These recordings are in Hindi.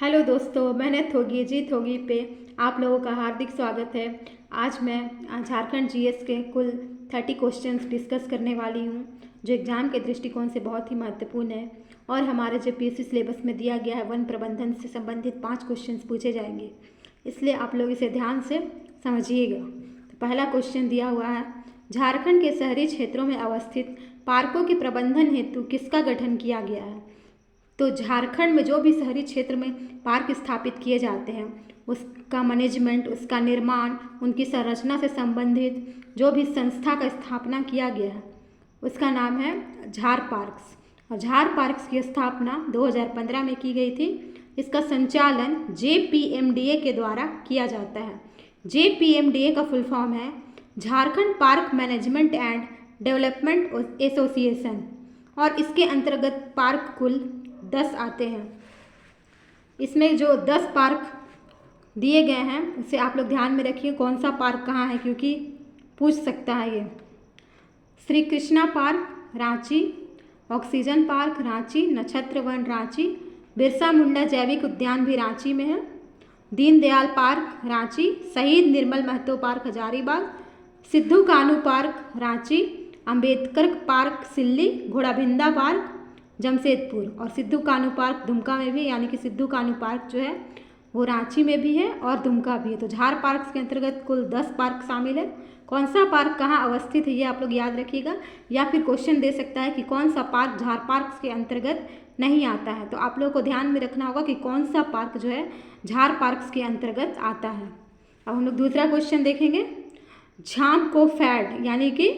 हेलो दोस्तों, मेहनत होगी जीत होगी पे आप लोगों का हार्दिक स्वागत है। आज मैं झारखंड जीएस के कुल 30 क्वेश्चंस डिस्कस करने वाली हूँ जो एग्ज़ाम के दृष्टिकोण से बहुत ही महत्वपूर्ण है। और हमारे जो पीएससी सिलेबस में दिया गया है वन प्रबंधन से संबंधित 5 क्वेश्चंस पूछे जाएंगे, इसलिए आप लोग इसे ध्यान से समझिएगा। तो पहला क्वेश्चन दिया हुआ है, झारखंड के शहरी क्षेत्रों में अवस्थित पार्कों के प्रबंधन हेतु किसका गठन किया गया है। तो झारखंड में जो भी शहरी क्षेत्र में पार्क स्थापित किए जाते हैं उसका मैनेजमेंट, उसका निर्माण, उनकी संरचना से संबंधित जो भी संस्था का स्थापना किया गया है उसका नाम है झार पार्क्स। और झार पार्क्स की स्थापना 2015 में की गई थी। इसका संचालन JPMDA के द्वारा किया जाता है। JPMDA का फुल फॉर्म है Jharkhand park management and development association. और इसके अंतर्गत पार्क कुल 10 आते हैं। इसमें जो 10 पार्क दिए गए हैं उसे आप लोग ध्यान में रखिए, कौन सा पार्क कहाँ है, क्योंकि पूछ सकता है ये। Shri Krishna park Ranchi, oxygen park Ranchi, नक्षत्र वन रांची, बिरसा मुंडा जैविक उद्यान भी रांची में है, दीनदयाल पार्क रांची, शहीद Nirmal Mahto park Hazaribagh, Sidhu Kanhu park Ranchi, Ambedkar park Silli, Ghorabhinda park Jamshedpur, और सिद्धू कान्हू पार्क दुमका में भी, यानी कि सिद्धू कान्हू पार्क जो है वो रांची में भी है और दुमका भी है। तो झार पार्क के अंतर्गत कुल 10 पार्क शामिल है। कौन सा पार्क कहाँ अवस्थित है ये आप लोग याद रखिएगा, या फिर क्वेश्चन दे सकता है कि कौन सा पार्क झार पार्क के अंतर्गत नहीं आता है। तो आप लोगों को ध्यान में रखना होगा कि कौन सा पार्क जो है झार पार्क के अंतर्गत आता है। अब हम लोग दूसरा क्वेश्चन देखेंगे। झाम को फैड यानी कि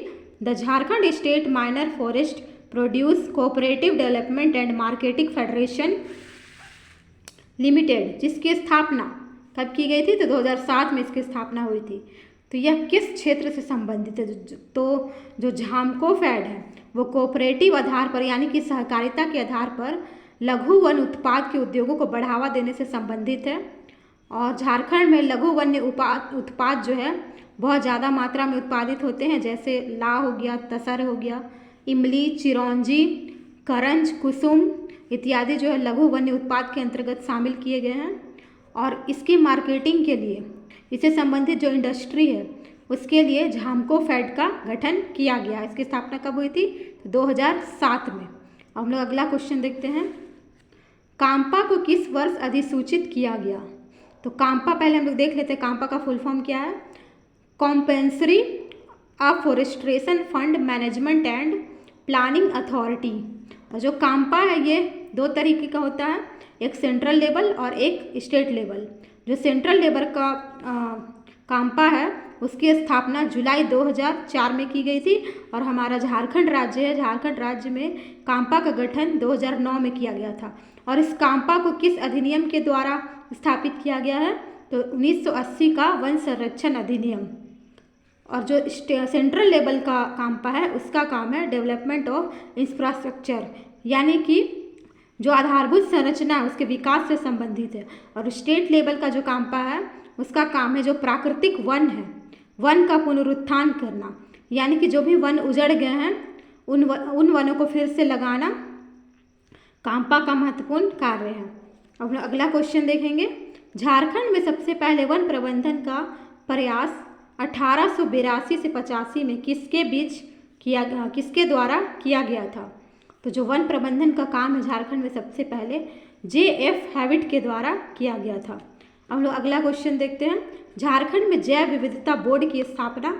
the Jharkhand state minor forest produce cooperative development and marketing federation limited, जिसकी स्थापना कब की गई थी, तो 2007 में इसकी स्थापना हुई थी। तो यह किस क्षेत्र से संबंधित है। तो जो झामको फैड है वो कोऑपरेटिव आधार पर यानी कि सहकारिता के आधार पर लघु वन उत्पाद के उद्योगों को बढ़ावा देने से संबंधित है। और झारखंड में लघु वन्य उत्पाद जो है बहुत ज़्यादा मात्रा में उत्पादित होते हैं, जैसे ला हो गया, तसर हो गया, इमली, चिरौंजी, करंज, कुसुम इत्यादि जो है लघु वन्य उत्पाद के अंतर्गत शामिल किए गए हैं। और इसकी मार्केटिंग के लिए, इससे संबंधित जो इंडस्ट्री है उसके लिए झामको फैड का गठन किया गया। इसकी स्थापना कब हुई थी, तो 2007 में। अब हम लोग अगला क्वेश्चन देखते हैं। काम्पा को किस वर्ष अधिसूचित किया गया। तो काम्पा पहले हम लोग देख लेते हैं, काम्पा का फुल फॉर्म क्या है। Compensatory afforestation fund management and planning authority. और जो काम्पा है ये 2 तरीके का होता है, एक सेंट्रल लेवल और एक स्टेट लेवल। जो सेंट्रल लेवल का काम्पा है उसकी स्थापना जुलाई 2004 में की गई थी। और हमारा झारखंड राज्य है, झारखंड राज्य में काम्पा का गठन 2009 में किया गया था। और इस काम्पा को किस अधिनियम के द्वारा स्थापित किया गया है, तो 1980 का वन संरक्षण अधिनियम। और जो सेंट्रल लेवल का काम्पा है उसका काम है डेवलपमेंट ऑफ इंफ्रास्ट्रक्चर, यानी कि जो आधारभूत संरचना है उसके विकास से संबंधित है। और स्टेट लेवल का जो काम्पा है उसका काम है जो प्राकृतिक वन है, वन का पुनरुत्थान करना, यानी कि जो भी वन उजड़ गए हैं उन वनों को फिर से लगाना काम्पा का महत्वपूर्ण कार्य है। अब अगला क्वेश्चन देखेंगे। झारखंड में सबसे पहले वन प्रबंधन का प्रयास 1882 से 85 में किसके बीच किया गया, किसके द्वारा किया गया था। तो जो वन प्रबंधन का काम है झारखंड में सबसे पहले JF हैविट के द्वारा किया गया था। अब हम लोग अगला क्वेश्चन देखते हैं। झारखंड में जैव विविधता बोर्ड की स्थापना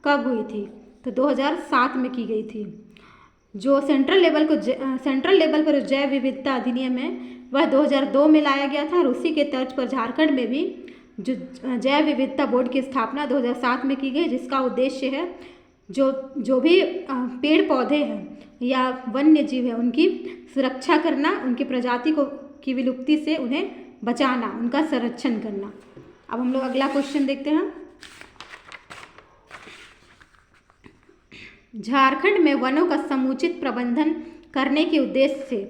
कब हुई थी, तो 2007 में की गई थी। जो सेंट्रल लेवल पर जैव विविधता अधिनियम है वह 2002 में लाया गया था। और उसी के तर्ज पर झारखंड में भी जो जैव विविधता बोर्ड की स्थापना 2007 में की गई, जिसका उद्देश्य है जो भी पेड़ पौधे हैं या वन्य जीव है उनकी सुरक्षा करना, उनकी प्रजाति की विलुप्ति से उन्हें बचाना, उनका संरक्षण करना। अब हम लोग अगला क्वेश्चन देखते हैं। झारखंड में वनों का समुचित प्रबंधन करने के उद्देश्य से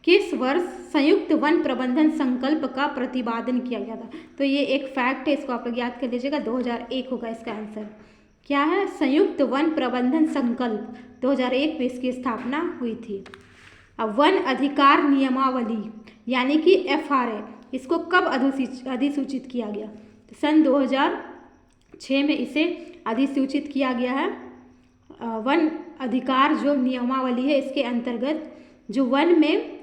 किस वर्ष संयुक्त वन प्रबंधन संकल्प का प्रतिपादन किया गया था। तो ये एक फैक्ट है, इसको आप लोग याद कर लीजिएगा, 2001 होगा इसका आंसर। क्या है, संयुक्त वन प्रबंधन संकल्प 2001 में इसकी स्थापना हुई थी। अब वन अधिकार नियमावली यानी कि FRA इसको कब अधिसूचित किया गया? तो सन 2006 में इसे अधिसूचित किया गया है। वन अधिकार जो नियमावली है, इसके अंतर्गत जो वन में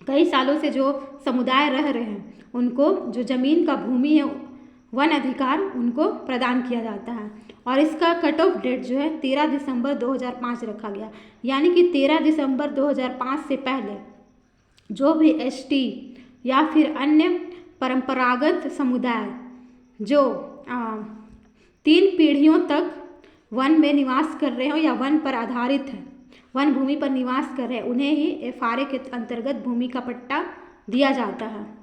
कई सालों से जो समुदाय रह रहे हैं उनको जो ज़मीन का भूमि है, वन अधिकार उनको प्रदान किया जाता है। और इसका कट ऑफ डेट जो है 13 दिसंबर 2005 रखा गया, यानी कि 13 दिसंबर 2005 से पहले जो भी एसटी या फिर अन्य परंपरागत समुदाय जो 3 पीढ़ियों तक वन में निवास कर रहे हो या वन पर आधारित है, वन भूमि पर निवास कर रहे हैं, उन्हें ही एफआरए के अंतर्गत भूमि का पट्टा दिया जाता है।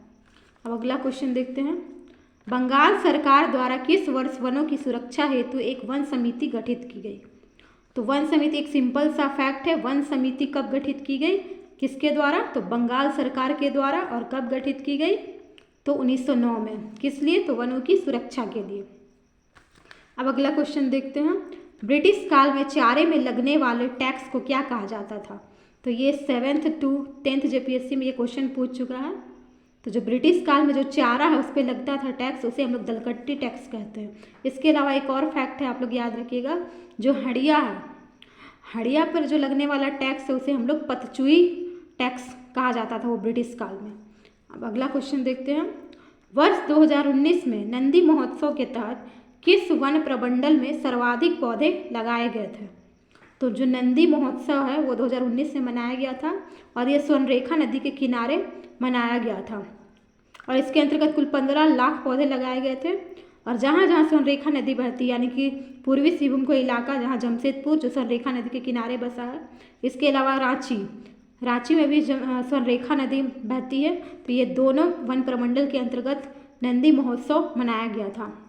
अब अगला क्वेश्चन देखते हैं। बंगाल सरकार द्वारा किस वर्ष वनों की सुरक्षा हेतु एक वन समिति गठित की गई? तो वन समिति एक सिंपल सा फैक्ट है। वन समिति कब गठित की गई, किसके द्वारा? तो बंगाल सरकार के द्वारा। और कब गठित की गई? तो 1909 में। किस लिए? तो वनों की सुरक्षा के लिए। अब अगला क्वेश्चन देखते हैं। ब्रिटिश काल में चारे में लगने वाले टैक्स को क्या कहा जाता था? तो ये 7th to 10th जेपीएससी में ये क्वेश्चन पूछ चुका है। तो जो ब्रिटिश काल में जो चारा है उस पर लगता था टैक्स, उसे हम लोग दलकट्टी टैक्स कहते हैं। इसके अलावा एक और फैक्ट है, आप लोग याद रखिएगा, जो हड़िया है, हड़िया पर जो लगने वाला टैक्स है उसे हम लोग पतचुई टैक्स कहा जाता था वो ब्रिटिश काल में। अब अगला क्वेश्चन देखते हैं। वर्ष 2019 में नंदी महोत्सव के तहत किस वन प्रमंडल में सर्वाधिक पौधे लगाए गए थे? तो जो नंदी महोत्सव है वो 2019 में मनाया गया था और ये स्वर्णरेखा नदी के किनारे मनाया गया था और इसके अंतर्गत कुल 15 लाख पौधे लगाए गए थे। और जहाँ जहाँ स्वर्णरेखा नदी बहती है, यानी कि पूर्वी सिंहभूम को इलाका जहाँ जमशेदपुर जो स्वर्णरेखा नदी के किनारे बसा है, इसके अलावा रांची में भी स्वर्णरेखा नदी बहती है। तो ये दोनों वन प्रमंडल के अंतर्गत नंदी महोत्सव मनाया गया था।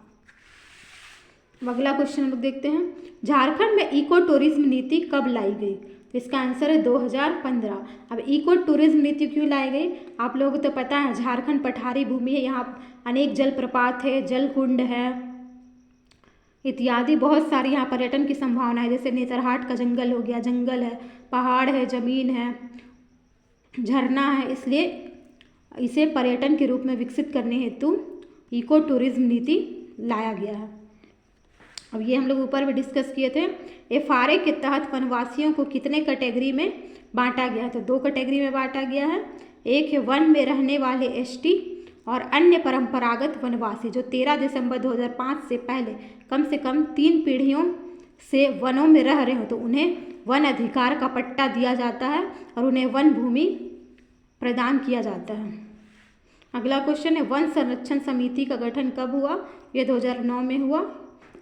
अगला क्वेश्चन हम लोग देखते हैं। झारखंड में इको टूरिज्म नीति कब लाई गई? तो इसका आंसर है 2015। अब इको टूरिज्म नीति क्यों लाई गई? आप लोगों को तो पता है झारखंड पठारी भूमि है, यहाँ अनेक जलप्रपात है, जल कुंड है इत्यादि, बहुत सारी यहाँ पर्यटन की संभावना है। जैसे नेतरहाट का जंगल हो गया, जंगल है, पहाड़ है, जमीन है, झरना है, इसलिए इसे पर्यटन के रूप में विकसित करने हेतु इको टूरिज्म नीति लाया गया है। अब ये हम लोग ऊपर भी डिस्कस किए थे। एफआरए के तहत वनवासियों को कितने कैटेगरी में बांटा गया है? तो 2 कैटेगरी में बांटा गया है। एक है वन में रहने वाले एसटी और अन्य परंपरागत वनवासी जो 13 दिसंबर 2005 से पहले कम से कम 3 पीढ़ियों से वनों में रह रहे हो तो उन्हें वन अधिकार का पट्टा दिया जाता है और उन्हें वन भूमि प्रदान किया जाता है। अगला क्वेश्चन है, वन संरक्षण समिति का गठन कब हुआ? ये 2009 में हुआ।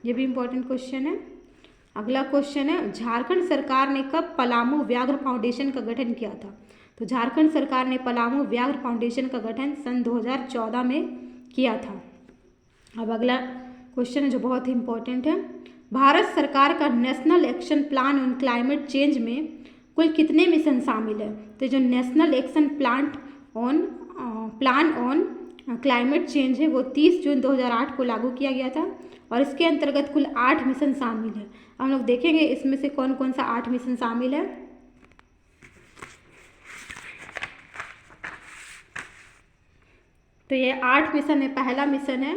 ये भी इम्पोर्टेंट क्वेश्चन है। अगला क्वेश्चन है, झारखंड सरकार ने कब पलामू व्याघ्र फाउंडेशन का गठन किया था? तो झारखंड सरकार ने पलामू व्याघ्र फाउंडेशन का गठन सन 2014 में किया था। अब अगला क्वेश्चन है जो बहुत ही इम्पोर्टेंट है। भारत सरकार का national action plan on climate change में कुल कितने मिशन शामिल है? तो जो national action plan on climate change है वो 30 जून 2008 को लागू किया गया था और इसके अंतर्गत कुल 8 मिशन शामिल है। हम लोग देखेंगे इसमें से कौन कौन सा 8 मिशन शामिल है। तो ये 8 मिशन है। पहला मिशन है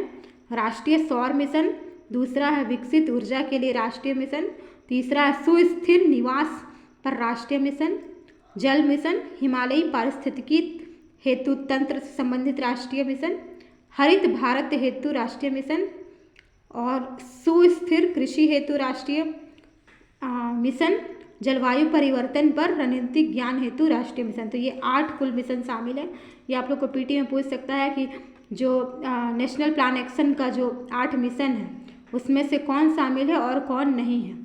राष्ट्रीय सौर मिशन, दूसरा है विकसित ऊर्जा के लिए राष्ट्रीय मिशन, तीसरा है सुस्थिर निवास पर राष्ट्रीय मिशन, जल मिशन, हिमालयी पारिस्थितिकी हेतु तंत्र से संबंधित राष्ट्रीय मिशन, हरित भारत हेतु राष्ट्रीय मिशन और सुस्थिर कृषि हेतु राष्ट्रीय मिशन, जलवायु परिवर्तन पर रणनीतिक ज्ञान हेतु राष्ट्रीय मिशन। तो ये 8 कुल मिशन शामिल है। ये आप लोग को पीटी में पूछ सकता है कि जो नेशनल प्लान एक्शन का जो 8 मिशन है उसमें से कौन शामिल है और कौन नहीं है।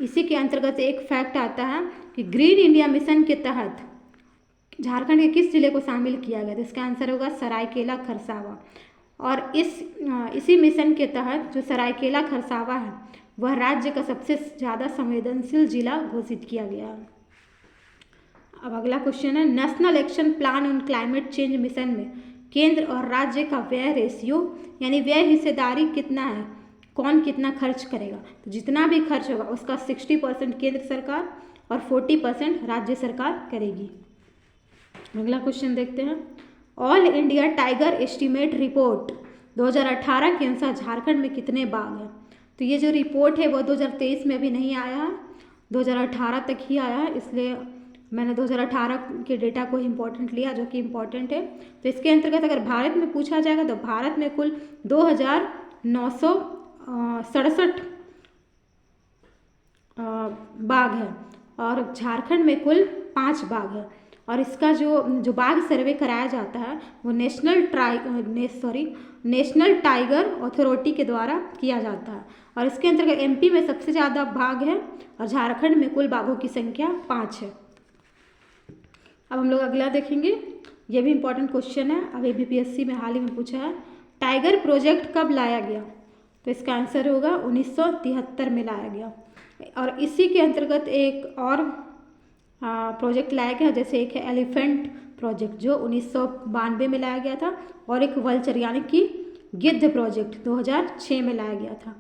इसी के अंतर्गत एक फैक्ट आता है कि ग्रीन इंडिया मिशन के तहत झारखंड के किस जिले को शामिल किया गया? तो इसका आंसर होगा सरायकेला खरसावा। और इसी मिशन के तहत जो सरायकेला खरसावा है वह राज्य का सबसे ज़्यादा संवेदनशील जिला घोषित किया गया। अब अगला क्वेश्चन है, national action plan on climate change mission में केंद्र और राज्य का व्यय रेशियो यानी व्यय हिस्सेदारी कितना है? कौन कितना खर्च करेगा? तो जितना भी खर्च होगा उसका 60% केंद्र सरकार और 40% राज्य सरकार करेगी। अगला क्वेश्चन देखते हैं, all India tiger estimate report 2018 के अनुसार झारखंड में कितने बाघ हैं? तो ये जो रिपोर्ट है वो 2023 में अभी नहीं आया है, 2018 तक ही आया है, इसलिए मैंने 2018 के डेटा को इम्पोर्टेंट लिया जो कि इम्पोर्टेंट है। तो इसके अंतर्गत अगर भारत में पूछा जाएगा तो भारत में कुल 2967 बाघ है और झारखंड में कुल 5 बाघ है। और इसका जो बाघ सर्वे कराया जाता है वो नेशनल टाइगर अथॉरिटी के द्वारा किया जाता है और इसके अंतर्गत एमपी में सबसे ज़्यादा बाघ है और झारखंड में कुल बाघों की संख्या 5 है। अब हम लोग अगला देखेंगे, ये भी इम्पोर्टेंट क्वेश्चन है, अभी बीपीएससी में हाल ही में पूछा है। टाइगर प्रोजेक्ट कब लाया गया? तो इसका आंसर होगा 1973 में लाया गया। और इसी के अंतर्गत एक और प्रोजेक्ट लाया गया, जैसे एक है एलिफेंट प्रोजेक्ट जो 1992 में लाया गया था और एक वल्चर यानी कि गिद्ध प्रोजेक्ट 2006 में लाया गया था।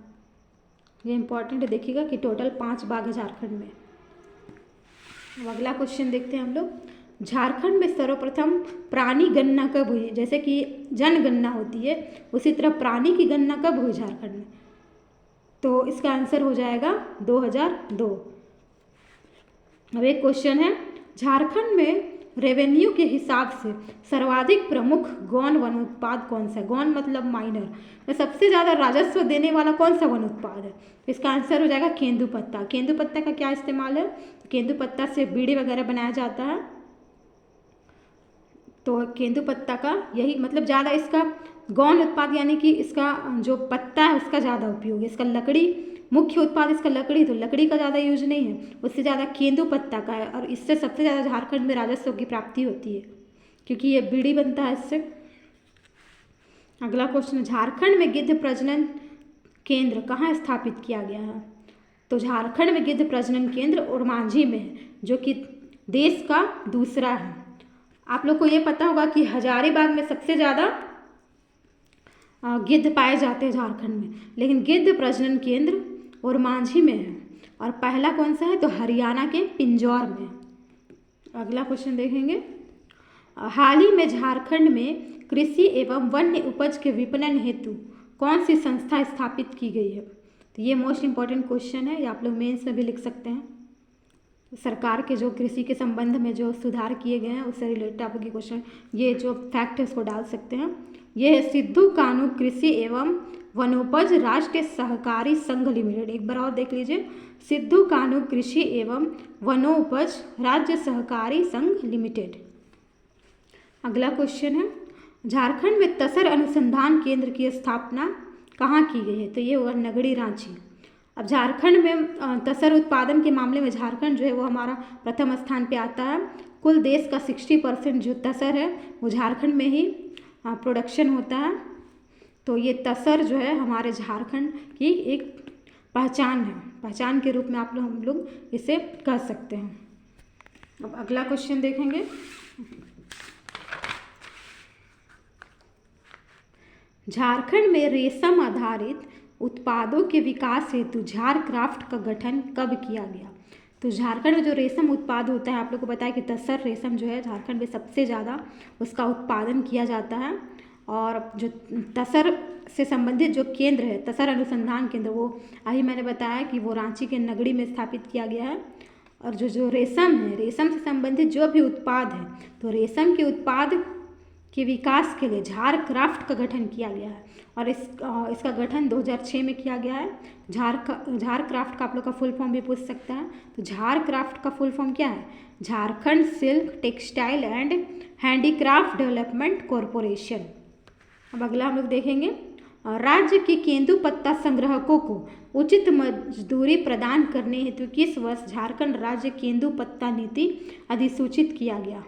ये इम्पोर्टेंट है, देखिएगा कि टोटल 5 बाघ है झारखंड में। अब अगला क्वेश्चन देखते हैं हम लोग, झारखंड में सर्वप्रथम प्राणी गणना कब हुई? जैसे कि जनगणना होती है उसी तरह प्राणी की गणना कब हुई झारखंड में? तो इसका आंसर हो जाएगा 2002। अब एक क्वेश्चन है, झारखंड में रेवेन्यू के हिसाब से सर्वाधिक प्रमुख गौण वन उत्पाद कौन सा है? गौण मतलब माइनर, तो सबसे ज़्यादा राजस्व देने वाला कौन सा वन उत्पाद है? इसका आंसर हो जाएगा केंदुपत्ता। केंदुपत्ता का क्या इस्तेमाल है? केंदुपत्ता से बीड़ी वगैरह बनाया जाता है, तो केंदुपत्ता का यही मतलब ज़्यादा इसका गौण उत्पाद यानी कि इसका जो पत्ता है उसका ज़्यादा उपयोग है। इसका लकड़ी मुख्य उत्पाद इसका लकड़ी, तो लकड़ी का ज़्यादा यूज नहीं है, उससे ज़्यादा केंदुपत्ता का है और इससे सबसे ज़्यादा झारखंड में राजस्व की प्राप्ति होती है क्योंकि ये बीड़ी बनता है इससे। अगला क्वेश्चन, झारखंड में गिद्ध प्रजनन केंद्र कहाँ स्थापित किया गया है? तो झारखंड में गिद्ध प्रजनन केंद्र ओरमांझी में है जो कि देश का दूसरा है। आप लोग को ये पता होगा कि हजारीबाग में सबसे ज़्यादा गिद्ध पाए जाते हैं झारखंड में, लेकिन गिद्ध प्रजनन केंद्र ओरमांझी में है। और पहला कौन सा है? तो हरियाणा के पिंजौर में। अगला क्वेश्चन देखेंगे, हाल ही में झारखंड में कृषि एवं वन्य उपज के विपणन हेतु कौन सी संस्था स्थापित की गई है? तो ये मोस्ट इंपॉर्टेंट क्वेश्चन है, ये आप लोग मेंस में भी लिख सकते हैं। सरकार के जो कृषि के संबंध में जो सुधार किए गए हैं उससे रिलेटेड आप लोग क्वेश्चन, ये जो फैक्ट है उसको डाल सकते हैं। ये है सिद्धू कानू कृषि एवं वनोपज राष्ट्रीय सहकारी संघ लिमिटेड। एक बार और देख लीजिए, सिद्धू कानू कृषि एवं वनोपज राज्य सहकारी संघ लिमिटेड। अगला क्वेश्चन है, झारखंड में तसर अनुसंधान केंद्र की स्थापना कहाँ की गई है? तो ये होगा नगड़ी रांची। अब झारखंड में तसर उत्पादन के मामले में झारखंड जो है वो हमारा प्रथम स्थान पे आता है। कुल देश का 60% जो तसर है वो झारखंड में ही प्रोडक्शन होता है। तो ये तसर जो है हमारे झारखंड की एक पहचान है, पहचान के रूप में हम लोग इसे कह सकते हैं। अब अगला क्वेश्चन देखेंगे, झारखंड में रेशम आधारित उत्पादों के विकास हेतु झारक्राफ्ट का गठन कब किया गया? तो झारखंड में जो रेशम उत्पाद होता है, आप लोग को पता है कि तसर रेशम जो है झारखंड में सबसे ज़्यादा उसका उत्पादन किया जाता है। और जो तसर से संबंधित जो केंद्र है, तसर अनुसंधान केंद्र, वो अभी मैंने बताया कि वो रांची के नगड़ी में स्थापित किया गया है। और जो रेशम है, रेशम से संबंधित जो भी उत्पाद है, तो रेशम के उत्पाद के विकास के लिए झारक्राफ्ट का गठन किया गया है और इसका गठन 2006 में किया गया है। झारक्राफ्ट का आप लोग का फुल फॉर्म भी पूछ सकता है। तो झारक्राफ्ट का फुल फॉर्म क्या है? Jharkhand silk textile and handicraft development corporation. अब अगला हम लोग देखेंगे, राज्य के केंदुपत्ता संग्राहकों को उचित मजदूरी प्रदान करने हेतु किस वर्ष झारखंड राज्य केंदुपत्ता नीति अधिसूचित किया गया?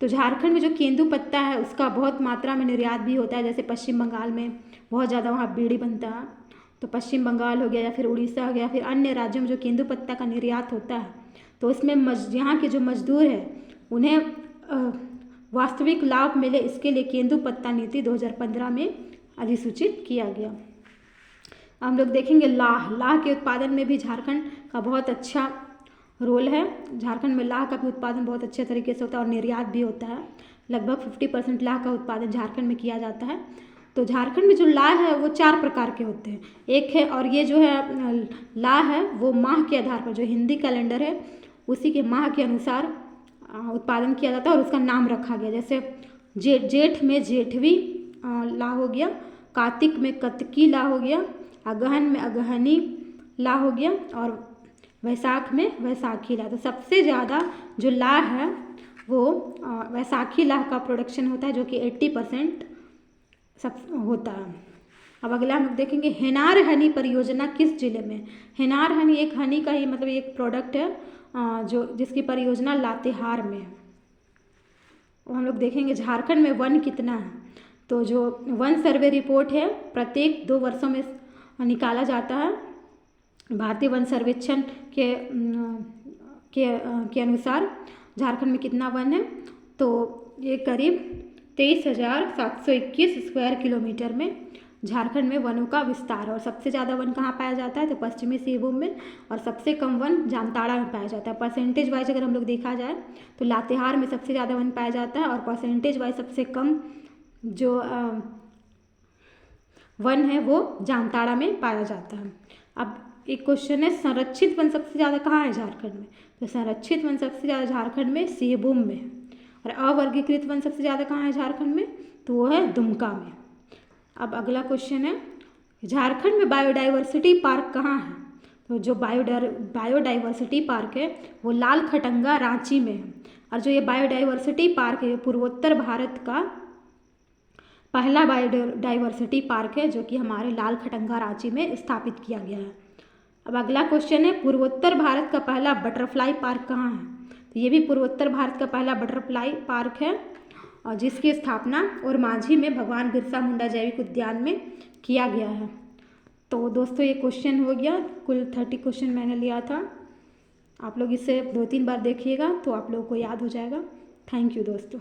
तो झारखंड में जो केंदुपत्ता है उसका बहुत मात्रा में निर्यात भी होता है। जैसे पश्चिम बंगाल में बहुत ज़्यादा वहाँ बीड़ी बनता है, तो पश्चिम बंगाल हो गया या फिर उड़ीसा हो गया, फिर अन्य राज्यों में जो केंदुपत्ता का निर्यात होता है, तो इसमें यहाँ के जो मजदूर हैं उन्हें वास्तविक लाभ मिले, इसके लिए केंदुपत्ता नीति 2015 में अधिसूचित किया गया। हम लोग देखेंगे लाह के उत्पादन में भी झारखंड का बहुत अच्छा रोल है। झारखंड में लाह का भी उत्पादन बहुत अच्छे तरीके से होता है और निर्यात भी होता है। लगभग 50% लाह का उत्पादन झारखंड में किया जाता है। तो झारखंड में जो लाह है वो 4 प्रकार के होते हैं। एक है, और ये जो है लाह है वो माह के आधार पर, जो हिंदी कैलेंडर है उसी के माह के अनुसार उत्पादन किया जाता है और उसका नाम रखा गया। जैसे जेठ में जेठवी लाह हो गया, कार्तिक में कतकी लाह हो गया, अगहन में अगहनी लाह हो गया और वैशाख में वैशाखी लाह। तो सबसे ज़्यादा जो लाह है वो वैशाखी लाह का प्रोडक्शन होता है, जो कि 80% सब होता है। अब अगला हम लोग देखेंगे हेनार हनी परियोजना किस जिले में। हेनार हनी एक हनी का ही मतलब एक प्रोडक्ट है जो जिसकी परियोजना लातेहार में है। और हम लोग देखेंगे झारखंड में वन कितना है। तो जो वन सर्वे रिपोर्ट है प्रत्येक 2 वर्षों में निकाला जाता है। भारतीय वन सर्वेक्षण के अनुसार झारखंड में कितना वन है, तो ये करीब 23,721 स्क्वायर किलोमीटर में झारखंड में वनों का विस्तार है। और सबसे ज़्यादा वन कहाँ पाया जाता है, तो पश्चिमी सिंहभूम में, और सबसे कम वन जामताड़ा में पाया जाता है। परसेंटेज वाइज अगर हम लोग देखा जाए तो लातेहार में सबसे ज़्यादा वन पाया जाता है और परसेंटेज वाइज सबसे कम जो वन है वो जामताड़ा में पाया जाता है। अब एक क्वेश्चन है संरक्षित वन सबसे ज़्यादा कहाँ है झारखंड में, तो संरक्षित वन सबसे ज़्यादा झारखंड में सिंहभूम में है। और अवर्गीकृत वन सबसे ज़्यादा कहाँ है झारखंड में, तो वो है दुमका में। अब अगला क्वेश्चन है झारखंड में बायोडाइवर्सिटी पार्क कहाँ है, तो जो बायोडाइवर्सिटी पार्क है वो लाल खटंगा रांची में है। और जो ये बायोडाइवर्सिटी पार्क है पूर्वोत्तर भारत का पहला बायोडाइवर्सिटी पार्क है, जो कि हमारे लाल खटंगा रांची में स्थापित किया गया है। अब अगला क्वेश्चन है पूर्वोत्तर भारत का पहला बटरफ्लाई पार्क कहाँ है, तो ये भी पूर्वोत्तर भारत का पहला बटरफ्लाई पार्क है और जिसकी स्थापना और मांझी में भगवान बिरसा मुंडा जैविक उद्यान में किया गया है। तो दोस्तों ये क्वेश्चन हो गया, कुल 30 क्वेश्चन मैंने लिया था। आप लोग इसे 2-3 बार देखिएगा तो आप लोगों को याद हो जाएगा। थैंक यू दोस्तों।